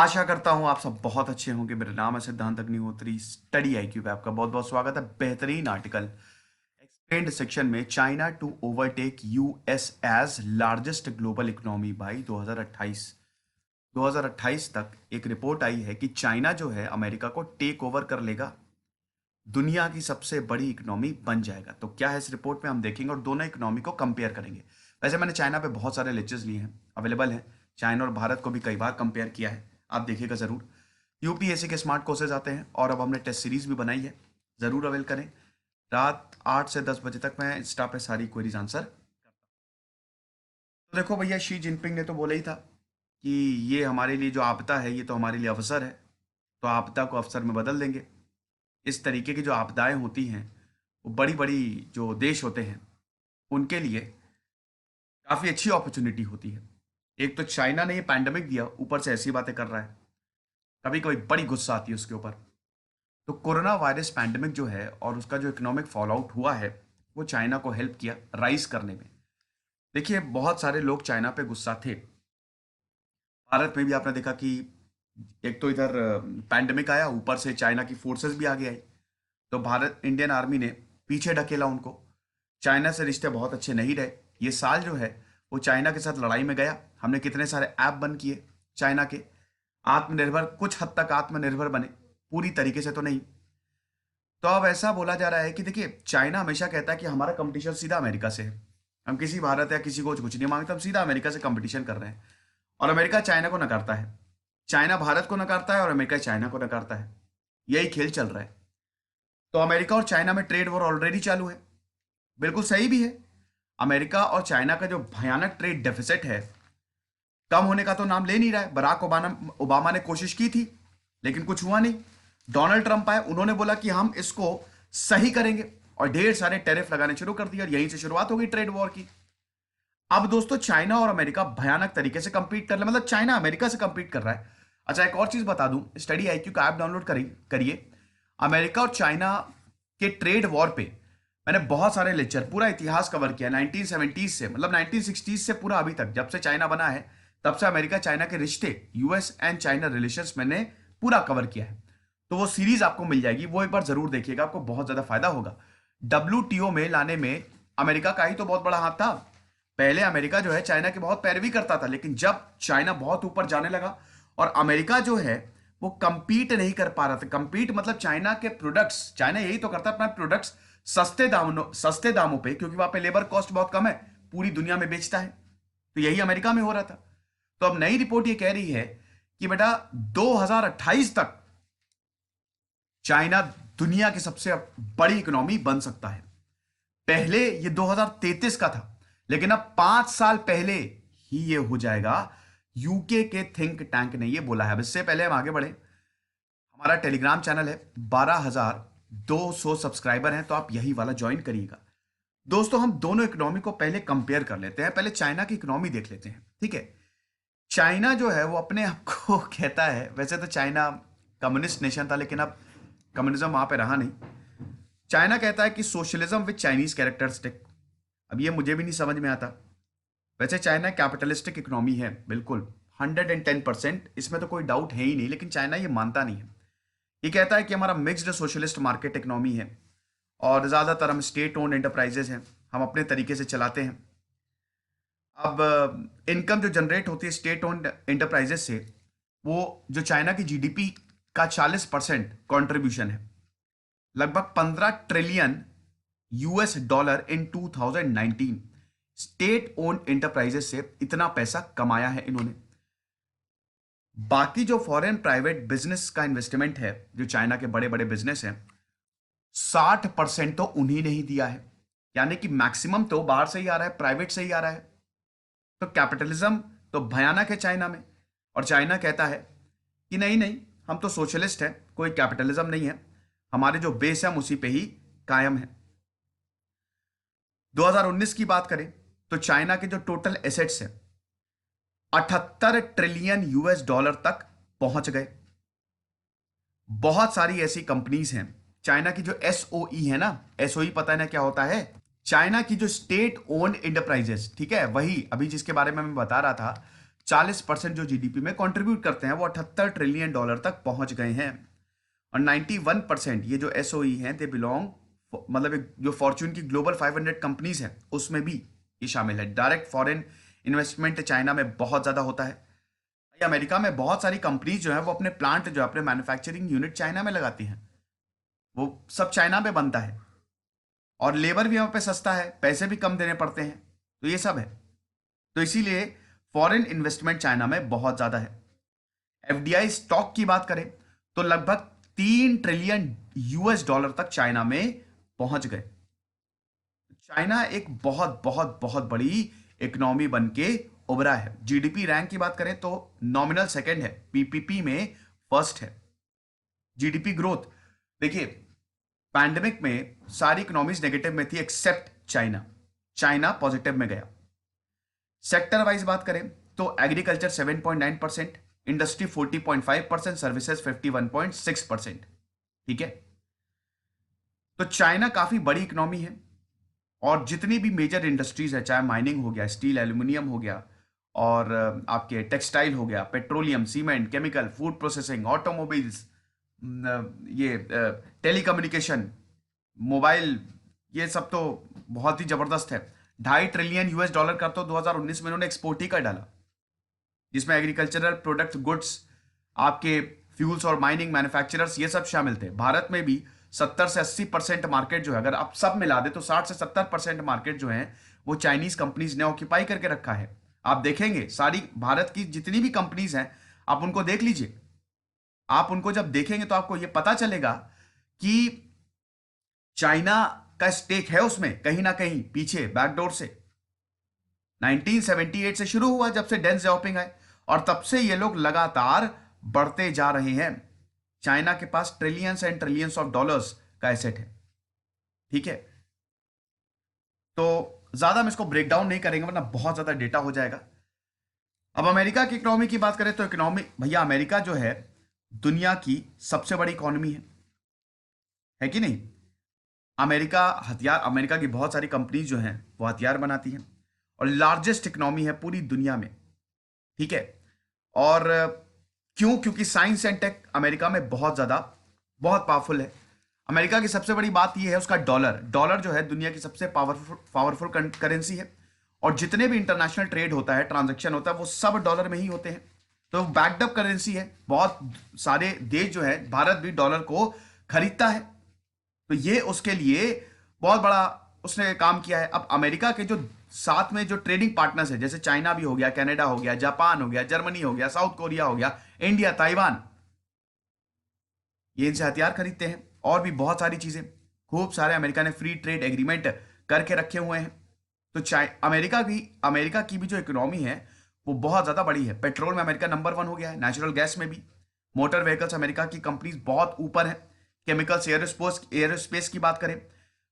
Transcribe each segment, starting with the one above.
आशा करता हूं आप सब बहुत अच्छे होंगे। मेरा नाम है सिद्धांत अग्निहोत्री। स्टडी आईक्यू पे आपका बहुत बहुत स्वागत है। बेहतरीन आर्टिकल एक्सप्लेन्ड सेक्शन में China to overtake US as largest global economy by 2028 तक एक रिपोर्ट आई है कि चाइना जो है अमेरिका को टेक ओवर कर लेगा, दुनिया की सबसे बड़ी इकोनॉमी बन जाएगा। तो क्या है इस रिपोर्ट में हम देखेंगे और दोनों इकोनॉमी को कंपेयर करेंगे। वैसे मैंने चाइना पे बहुत सारे लेक्चर्स लिए हैं, अवेलेबल हैं। चाइना और भारत को भी कई बार कंपेयर किया है, आप देखिएगा ज़रूर। यूपीएससी के स्मार्ट कोर्सेज आते हैं और अब हमने टेस्ट सीरीज भी बनाई है, ज़रूर अवेल करें। रात 8 से 10 बजे तक मैं इंस्टा पे सारी क्वेरीज आंसर। तो देखो भैया, शी जिनपिंग ने तो बोला ही था कि ये हमारे लिए जो आपदा है ये तो हमारे लिए अवसर है, तो आपदा को अवसर में बदल देंगे। इस तरीके की जो आपदाएं होती हैं वो बड़ी बड़ी जो देश होते हैं उनके लिए काफ़ी अच्छी अपॉर्चुनिटी होती है। एक तो चाइना ने ये पैंडेमिक दिया, ऊपर से ऐसी बातें कर रहा है, कभी कभी बड़ी गुस्सा आती है उसके ऊपर। तो कोरोना वायरस पैंडेमिक जो है और उसका जो इकोनॉमिक फॉल आउट हुआ है वो चाइना को हेल्प किया राइज करने में। देखिए, बहुत सारे लोग चाइना पे गुस्सा थे। भारत में भी आपने देखा कि एक तो इधर पैंडेमिक आया, ऊपर से चाइना की फोर्सेस भी आगे आई, तो भारत इंडियन आर्मी ने पीछे ढकेला उनको। चाइना से रिश्ते बहुत अच्छे नहीं रहे। ये साल जो है वो चाइना के साथ लड़ाई में गया। हमने कितने सारे ऐप बंद किए चाइना के। आत्मनिर्भर, कुछ हद तक आत्मनिर्भर बने, पूरी तरीके से तो नहीं। तो अब ऐसा बोला जा रहा है कि देखिए, चाइना हमेशा कहता है कि हमारा कंपटीशन सीधा अमेरिका से है। हम किसी भारत या किसी को कुछ नहीं मांगते, हम सीधा अमेरिका से कंपटीशन कर रहे हैं। और अमेरिका चाइना को नकारता है, चाइना भारत को नकारता है और अमेरिका चाइना को नकारता है। यही खेल चल रहा है। तो अमेरिका और चाइना में ट्रेड वॉर ऑलरेडी चालू है। बिल्कुल सही भी है। अमेरिका और चाइना का जो भयानक ट्रेड डेफिसिट है, कम होने का तो नाम ले नहीं रहा है। बराक ओबामा ने कोशिश की थी लेकिन कुछ हुआ नहीं। डोनाल्ड ट्रंप आए, उन्होंने बोला कि हम इसको सही करेंगे और ढेर सारे टैरिफ लगाने शुरू कर दिए और यहीं से शुरुआत हो गई ट्रेड वॉर की। अब दोस्तों, चाइना और अमेरिका भयानक तरीके से कंपीट कर रहे, मतलब चाइना अमेरिका से कंपीट कर रहा है। अच्छा, एक और चीज बता दूं, स्टडी आईक्यू का ऐप डाउनलोड करिए। अमेरिका और चाइना के ट्रेड वॉर पे मैंने बहुत सारे लेक्चर, पूरा इतिहास कवर किया 1970 से, मतलब 1960 से पूरा अभी तक, जब से चाइना बना है तब से अमेरिका चाइना के रिश्ते, यूएस एंड चाइना रिलेशंस मैंने पूरा कवर किया है। तो वो सीरीज आपको मिल जाएगी, वो एक बार जरूर देखिएगा, आपको बहुत ज्यादा फायदा होगा। डब्ल्यूटीओ में लाने में अमेरिका का ही तो बहुत बड़ा हाथ था। पहले अमेरिका जो है चाइना की बहुत पैरवी करता था, लेकिन जब चाइना बहुत ऊपर जाने लगा और अमेरिका जो है वो कंपीट नहीं कर पा रहा था। कंपीट मतलब चाइना के प्रोडक्ट्स, चाइना यही तो करता है, अपना प्रोडक्ट्स सस्ते दामों पे, क्योंकि वहां पे लेबर कॉस्ट बहुत कम है, पूरी दुनिया में बेचता है। तो यही अमेरिका में हो रहा था। तो अब नई रिपोर्ट ये कह रही है कि बेटा 2028 तक चाइना दुनिया की सबसे बड़ी इकोनॉमी बन सकता है। पहले ये 2033 का था, लेकिन अब 5 साल पहले ही ये हो जाएगा। यूके के थिंक टैंक ने ये बोला है। अब इससे पहले हम आगे बढ़े, हमारा टेलीग्राम चैनल है, 12,200 सब्सक्राइबर हैं, तो आप यही वाला ज्वाइन करिएगा। दोस्तों, हम दोनों इकोनॉमी को पहले कंपेयर कर लेते हैं। पहले चाइना की इकोनॉमी देख लेते हैं, ठीक है। चाइना जो है वो अपने आप को कहता है, वैसे तो चाइना कम्युनिस्ट नेशन था, लेकिन अब कम्युनिज्म वहां पे रहा नहीं। चाइना कहता है कि सोशलिज्म विद चाइनीज कैरेक्टरिस्टिक। अब ये मुझे भी नहीं समझ में आता। वैसे चाइना कैपिटलिस्टिक इकोनॉमी है, बिल्कुल 110%, इसमें तो कोई डाउट है ही नहीं, लेकिन चाइना ये मानता नहीं है। ये कहता है कि हमारा मिक्स्ड सोशलिस्ट मार्केट इकोनॉमी है और ज़्यादातर हम स्टेट ओन्ड एंटरप्राइजेज हैं, हम अपने तरीके से चलाते हैं। अब इनकम जो जनरेट होती है स्टेट ओन्ड एंटरप्राइजेज से, वो जो चाइना की जीडीपी का 40% कॉन्ट्रीब्यूशन है, लगभग 15 trillion US dollar in 2019। State owned enterprises से इतना पैसा कमाया है इन्होंने। बाकी जो फॉरेन प्राइवेट बिजनेस का इन्वेस्टमेंट है, जो चाइना के बड़े बड़े बिजनेस हैं, 60% तो उन्हीं ने ही दिया है। यानी कि मैक्सिमम तो बाहर से ही आ रहा है, प्राइवेट से ही आ रहा है। तो कैपिटलिज्म तो भयानक है चाइना में। और चाइना कहता है कि नहीं नहीं, हम तो सोशलिस्ट हैं, कोई कैपिटलिज्म नहीं है, हमारे जो बेस है हम उसी पे ही कायम है। 2019 की बात करें तो चाइना के जो टोटल एसेट्स हैं 78 ट्रिलियन यूएस डॉलर तक पहुंच गए। बहुत सारी ऐसी कंपनीज हैं चाइना की जो एसओई है ना, एसओई पता है ना क्या होता है? चाइना की जो स्टेट ओन्ड एंटरप्राइजेस, ठीक है, वही अभी जिसके बारे में मैं बता रहा था 40% जो जीडीपी में कंट्रीब्यूट करते हैं वो 78 ट्रिलियन डॉलर तक पहुंच गए हैं। और 91% ये जो एसओई हैं दे बिलोंग, मतलब जो फॉर्च्यून की ग्लोबल 500 कंपनीज हैं उसमें भी ये शामिल है। डायरेक्ट फॉरेन इन्वेस्टमेंट चाइना में बहुत ज़्यादा होता है। अमेरिका में बहुत सारी कंपनीज जो है वो अपने प्लांट जो है, अपने मैन्युफैक्चरिंग यूनिट चाइना में लगाती हैं। वो सब चाइना में बनता है और लेबर भी वहाँ पे सस्ता है, पैसे भी कम देने पड़ते हैं, तो ये सब है। तो इसीलिए फॉरेन इन्वेस्टमेंट चाइना में बहुत ज़्यादा है। एफडीआई स्टॉक की बात करें तो लगभग 3 ट्रिलियन यूएस डॉलर तक चाइना में पहुंच गए। चाइना एक बहुत बहुत बहुत बड़ी इकोनॉमी बन के उभरा है। जीडीपी रैंक की बात करें तो नॉमिनल सेकंड है, पीपीपी में फर्स्ट है। जीडीपी ग्रोथ देखिए, पैंडेमिक में सारी इकोनॉमीज नेगेटिव में थी एक्सेप्ट चाइना। चाइना पॉजिटिव में गया। सेक्टर वाइज बात करें तो एग्रीकल्चर 7.9%, इंडस्ट्री 40.5%, सर्विसेज 51.6%। ठीक है, तो चाइना काफी बड़ी इकोनॉमी है और जितनी भी मेजर इंडस्ट्रीज है, चाहे माइनिंग हो गया, स्टील एल्यूमिनियम हो गया, और आपके टेक्सटाइल हो गया, petroleum, cement, chemical, food processing, automobiles, ये टेलीकम्युनिकेशन, मोबाइल, ये सब तो बहुत ही जबरदस्त है। 2.5 ट्रिलियन यूएस डॉलर का तो 2019 में इन्होंने एक्सपोर्ट ही कर डाला, जिसमें एग्रीकल्चरल प्रोडक्ट, गुड्स, आपके फ्यूल्स और माइनिंग मैन्युफैक्चरर्स ये सब शामिल थे। भारत में भी 70 से 80% मार्केट जो है, अगर आप सब मिला दे तो 60 से 70% मार्केट जो है वो चाइनीज कंपनीज ने ऑक्यूपाई करके रखा है। आप देखेंगे सारी भारत की जितनी भी कंपनीज हैं, आप उनको देख लीजिए। आप उनको जब देखेंगे तो आपको यह पता चलेगा कि चाइना का स्टेक है उसमें कहीं ना कहीं पीछे बैकडोर से। 1978 से शुरू हुआ जब से डेंग जाओपिंग आए, और तब से ये लोग लगातार बढ़ते जा रहे हैं। चाइना के पास trillions and trillions of dollars का एसेट है। ठीक है, तो ज्यादा हम इसको ब्रेक डाउन नहीं करेंगे वरना बहुत ज्यादा डेटा हो जाएगा। अब अमेरिका की इकोनॉमी की बात करें तो इकोनॉमी, भैया अमेरिका जो है दुनिया की सबसे बड़ी इकोनॉमी है कि नहीं? अमेरिका हथियार, अमेरिका की बहुत सारी कंपनीज जो हैं वो हथियार बनाती हैं और लार्जेस्ट इकोनॉमी है पूरी दुनिया में। ठीक है, और क्यों? क्योंकि साइंस एंड टेक अमेरिका में बहुत ज्यादा, बहुत पावरफुल है। अमेरिका की सबसे बड़ी बात यह है उसका डॉलर। डॉलर जो है दुनिया की सबसे पावरफुल करेंसी है, और जितने भी इंटरनेशनल ट्रेड होता है, ट्रांजैक्शन होता है, वो सब डॉलर में ही होते हैं। तो बैकअप करेंसी है। बहुत सारे देश जो है, भारत भी डॉलर को खरीदता है, तो ये उसके लिए बहुत बड़ा उसने काम किया है। अब अमेरिका के जो साथ में जो ट्रेडिंग पार्टनर्स है, जैसे चाइना भी हो गया, कनाडा हो गया, जापान हो गया, जर्मनी हो गया, साउथ कोरिया हो गया, इंडिया, ताइवान, ये इनसे हथियार खरीदते हैं और भी बहुत सारी चीजें। खूब सारे अमेरिका ने फ्री ट्रेड एग्रीमेंट करके रखे हुए हैं। तो अमेरिका की भी जो इकोनॉमी है वो बहुत ज्यादा बड़ी है। पेट्रोल में अमेरिका नंबर 1 हो गया है, नेचुरल गैस में भी। मोटर व्हीकल्स अमेरिका की कंपनीज बहुत ऊपर है। केमिकल्स, एरोस्पेस की बात करें,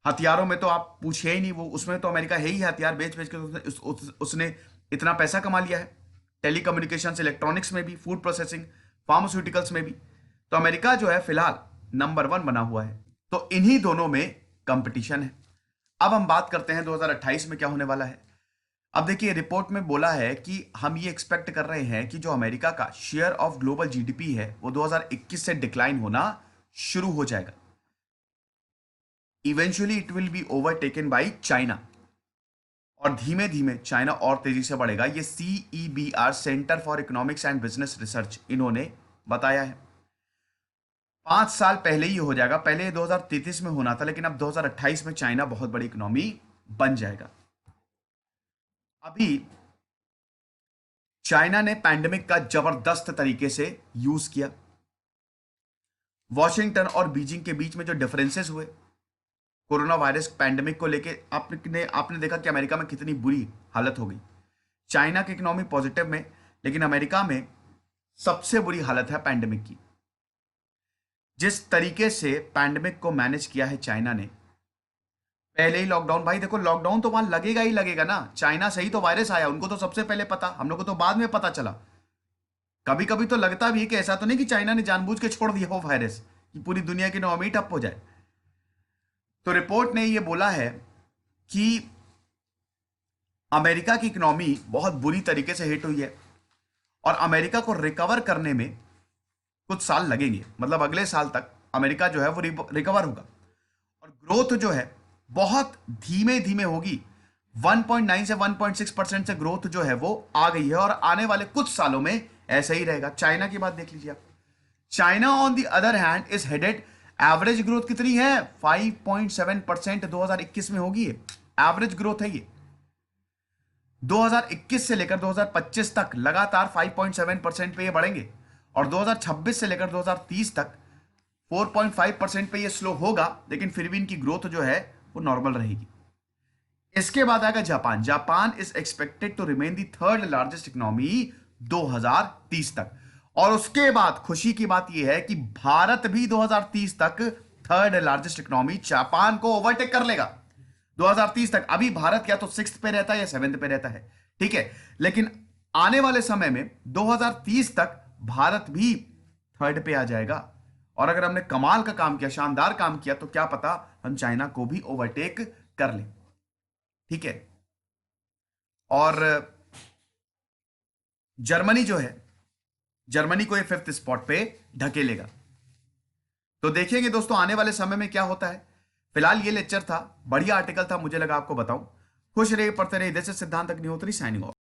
हथियारों में तो आप पूछिए ही नहीं, वो उसमें तो अमेरिका है ही। हथियार बेच बेच के उसने इतना पैसा कमा लिया है। टेलीकम्युनिकेशन, इलेक्ट्रॉनिक्स में भी, फूड प्रोसेसिंग, फार्मास्यूटिकल्स में भी। तो अमेरिका जो है फिलहाल नंबर 1 बना हुआ है। तो इन्हीं दोनों में कंपटीशन है। अब हम बात करते हैं 2028 में क्या होने वाला है। अब देखिए, रिपोर्ट में बोला है कि हम ये एक्सपेक्ट कर रहे हैं कि जो अमेरिका का शेयर ऑफ ग्लोबल जीडीपी है वो 2021 से डिक्लाइन होना शुरू हो जाएगा। Eventually it will be overtaken by China, और धीमे धीमे चाइना और तेजी से बढ़ेगा। ये CEBR, centre for economics and business research, इन्होंने बताया है। 5 साल पहले ही हो जाएगा। पहले 2033 में होना था, लेकिन अब 2028 में चाइना बहुत बड़ी इकोनॉमी बन जाएगा। अभी चाइना ने पैंडेमिक का जबरदस्त तरीके से यूज किया। वॉशिंगटन और बीजिंग के बीच में जो डिफरेंसेस हुए कोरोना वायरस पैंडेमिक को लेके, आपने देखा कि अमेरिका में कितनी बुरी हालत हो गई। चाइना की इकोनॉमी पॉजिटिव में, लेकिन अमेरिका में सबसे बुरी हालत है पैंडेमिक की। जिस तरीके से पैंडेमिक को मैनेज किया है चाइना ने, पहले ही लॉकडाउन, भाई देखो लॉकडाउन तो वहां लगेगा ही लगेगा ना। चाइना से ही तो वायरस आया, उनको तो सबसे पहले पता, हम लोग को तो बाद में पता चला। कभी कभी तो लगता भी है कि ऐसा तो नहीं कि चाइना ने जानबूझ के छोड़ दिया हो वायरस कि पूरी दुनिया की इकोनॉमी ठप हो जाए। तो रिपोर्ट ने यह बोला है कि अमेरिका की इकोनॉमी बहुत बुरी तरीके से हिट हुई है। और अमेरिका को रिकवर करने में कुछ साल लगेंगे, मतलब अगले साल तक अमेरिका जो है वो रिकवर होगा, और ग्रोथ जो है बहुत धीमे धीमे होगी। 1.9 से 1.6% से ग्रोथ जो है वो आ गई है, और आने वाले कुछ सालों में ऐसा ही रहेगा। चाइना की बात देख लीजिए आप। China on the other hand is headed, average growth कितनी है? 5.7% 2021 में होगी, एवरेज ग्रोथ है ये। 2021 से लेकर 2025 तक लगातार 5.7% पे ये बढ़ेंगे, और 2026 से लेकर 2030 तक 4.5% पे ये स्लो होगा, लेकिन फिर भी इनकी ग्रोथ जो है वो नॉर्मल रहेगी। इसके बाद आएगा Japan. Japan is expected to remain the third largest economy 2030 तक, और उसके बाद खुशी की बात यह है कि भारत भी 2030 तक थर्ड लार्जेस्ट इकोनॉमी जापान को ओवरटेक कर लेगा 2030 तक। अभी भारत या तो 6th पे रहता है या 7th पे रहता है, ठीक है, लेकिन आने वाले समय में 2030 तक भारत भी थर्ड पे आ जाएगा। और अगर हमने कमाल का काम किया, शानदार काम किया, तो क्या पता हम चाइना को भी ओवरटेक कर लें, ठीक है। और जर्मनी जो है, जर्मनी को ये 5th स्पॉट पे ढकेलेगा। तो देखेंगे दोस्तों आने वाले समय में क्या होता है। फिलहाल ये लेक्चर था, बढ़िया आर्टिकल था, मुझे लगा आपको बताऊं। खुश रहिए, पढ़ते रहिए। दिस इज सिद्धांत अग्निहोत्री साइनिंग ऑफ।